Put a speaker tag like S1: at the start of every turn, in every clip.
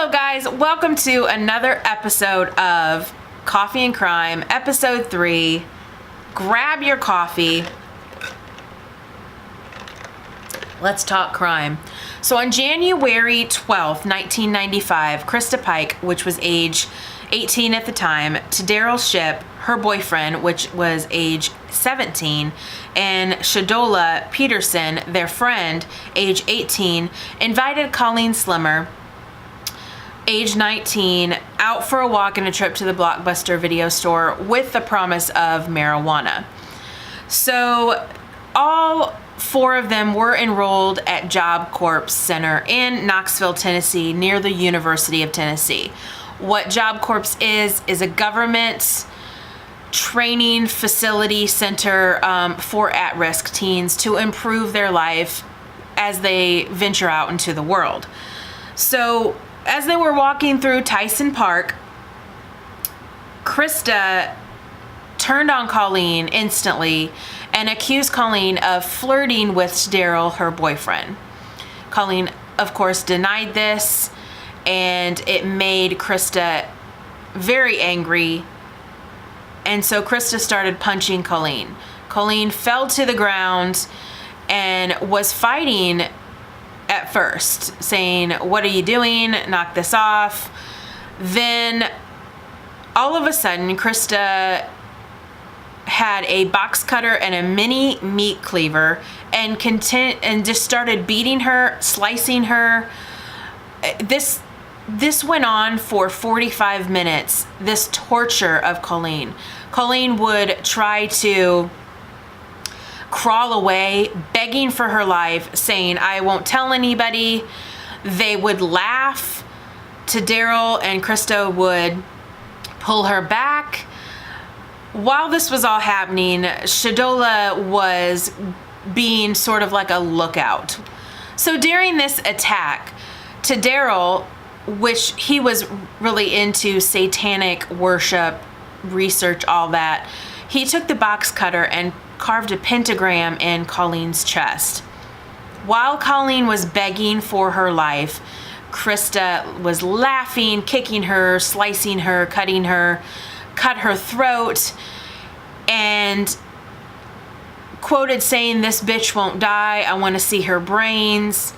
S1: Hello guys, welcome to another episode of Coffee and Crime, episode 3. Grab your coffee. Let's talk crime. So on January 12th, 1995, Krista Pike, which was age 18 at the time, to Daryl Shipp, her boyfriend, which was age 17, and Shadola Peterson, their friend, age 18, invited Colleen Slemmer, age 19, out for a walk and a trip to the Blockbuster video store with the promise of marijuana. So all four of them were enrolled at Job Corps Center in Knoxville, Tennessee, near the University of Tennessee. What Job Corps is a government training facility center for at-risk teens to improve their life as they venture out into the world. So as they were walking through Tyson Park, Krista turned on Colleen instantly and accused Colleen of flirting with Daryl, her boyfriend. Colleen, of course, denied this, and it made Krista very angry. And so Krista started punching Colleen. Colleen fell to the ground and was fighting at first, saying, "What are you doing? Knock this off." Then all of a sudden, Krista had a box cutter and a mini meat cleaver and just started beating her, slicing her. This went on for 45 minutes, this torture of Colleen. Colleen would try to crawl away, begging for her life, saying, "I won't tell anybody." They would laugh to Daryl, and Krista would pull her back. While this was all happening, Shadola was being sort of like a lookout. So during this attack to Daryl, which he was really into satanic worship, research, all that, he took the box cutter and carved a pentagram in Colleen's chest. While Colleen was begging for her life, Krista was laughing, kicking her, slicing her, cutting her, cut her throat, and quoted saying, "This bitch won't die. I want to see her brains."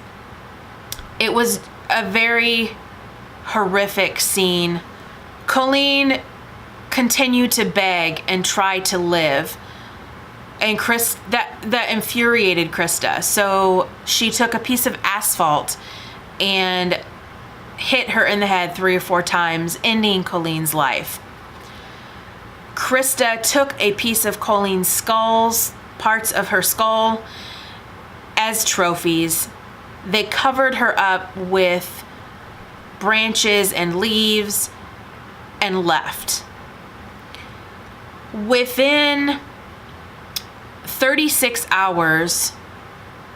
S1: It was a very horrific scene. Colleen continued to beg and try to live, and that infuriated Krista. So she took a piece of asphalt and hit her in the head 3 or 4 times, ending Colleen's life. Krista took a piece of Colleen's parts of her skull, as trophies. They covered her up with branches and leaves and left. Within 36 hours,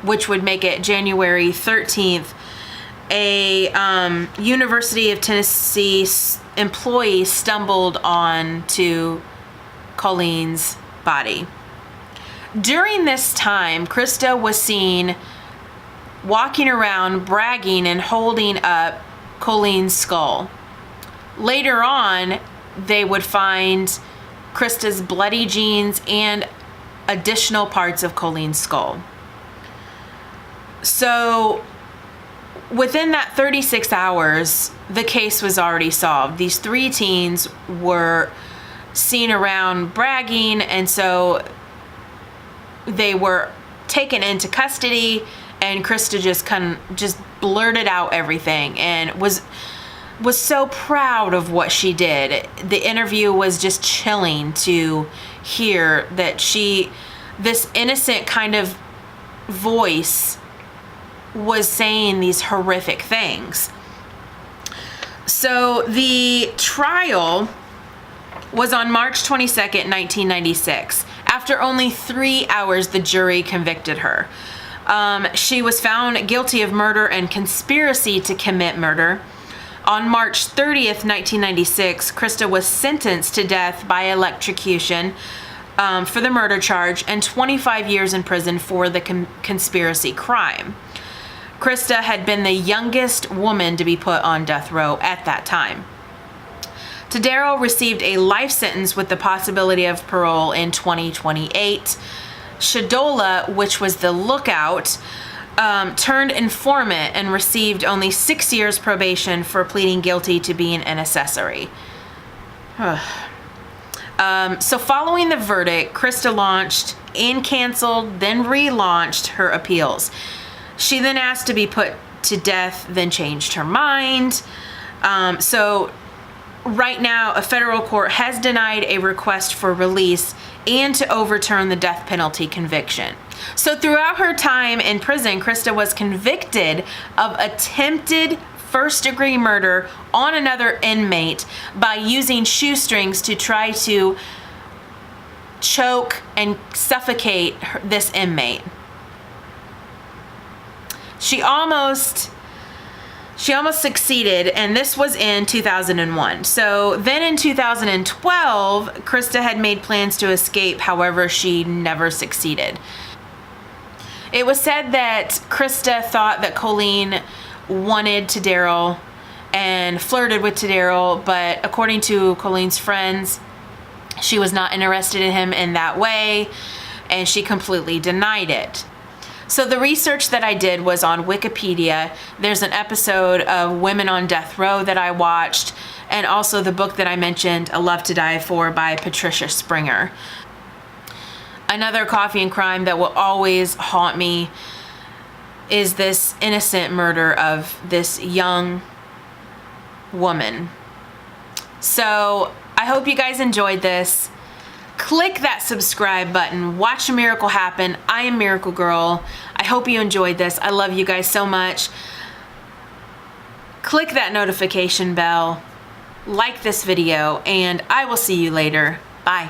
S1: which would make it January 13th, a University of Tennessee employee stumbled onto Colleen's body. During this time, Krista was seen walking around, bragging and holding up Colleen's skull. Later on, they would find Krista's bloody jeans and additional parts of Colleen's skull. So within that 36 hours, the case was already solved. These 3 teens were seen around bragging, and so they were taken into custody, and Krista just blurted out everything and was so proud of what she did. The interview was just chilling to hear that this innocent kind of voice was saying these horrific things. So the trial was on March 22nd, 1996. After only 3 hours, the jury convicted her. She was found guilty of murder and conspiracy to commit murder. On March 30th, 1996, Krista was sentenced to death by electrocution for the murder charge and 25 years in prison for the conspiracy crime. Krista had been the youngest woman to be put on death row at that time. Tadero received a life sentence with the possibility of parole in 2028. Shadola, which was the lookout, turned informant and received only 6 years probation for pleading guilty to being an accessory. So following the verdict, Krista launched and canceled, then relaunched her appeals. She then asked to be put to death, then changed her mind. So right now, a federal court has denied a request for release and to overturn the death penalty conviction. So throughout her time in prison, Krista was convicted of attempted first-degree murder on another inmate by using shoestrings to try to choke and suffocate this inmate. She almost succeeded, and this was in 2001. So then in 2012, Krista had made plans to escape. However, she never succeeded. It was said that Krista thought that Colleen wanted Tadero and flirted with Tadero, but according to Colleen's friends, she was not interested in him in that way, and she completely denied it. So the research that I did was on Wikipedia. There's an episode of Women on Death Row that I watched, and also the book that I mentioned, A Love to Die For by Patricia Springer. Another coffee and crime that will always haunt me is this innocent murder of this young woman. So I hope you guys enjoyed this. Click that subscribe button. Watch a miracle happen. I am Miracle Girl. I hope you enjoyed this. I love you guys so much. Click that notification bell. Like this video, and I will see you later. Bye.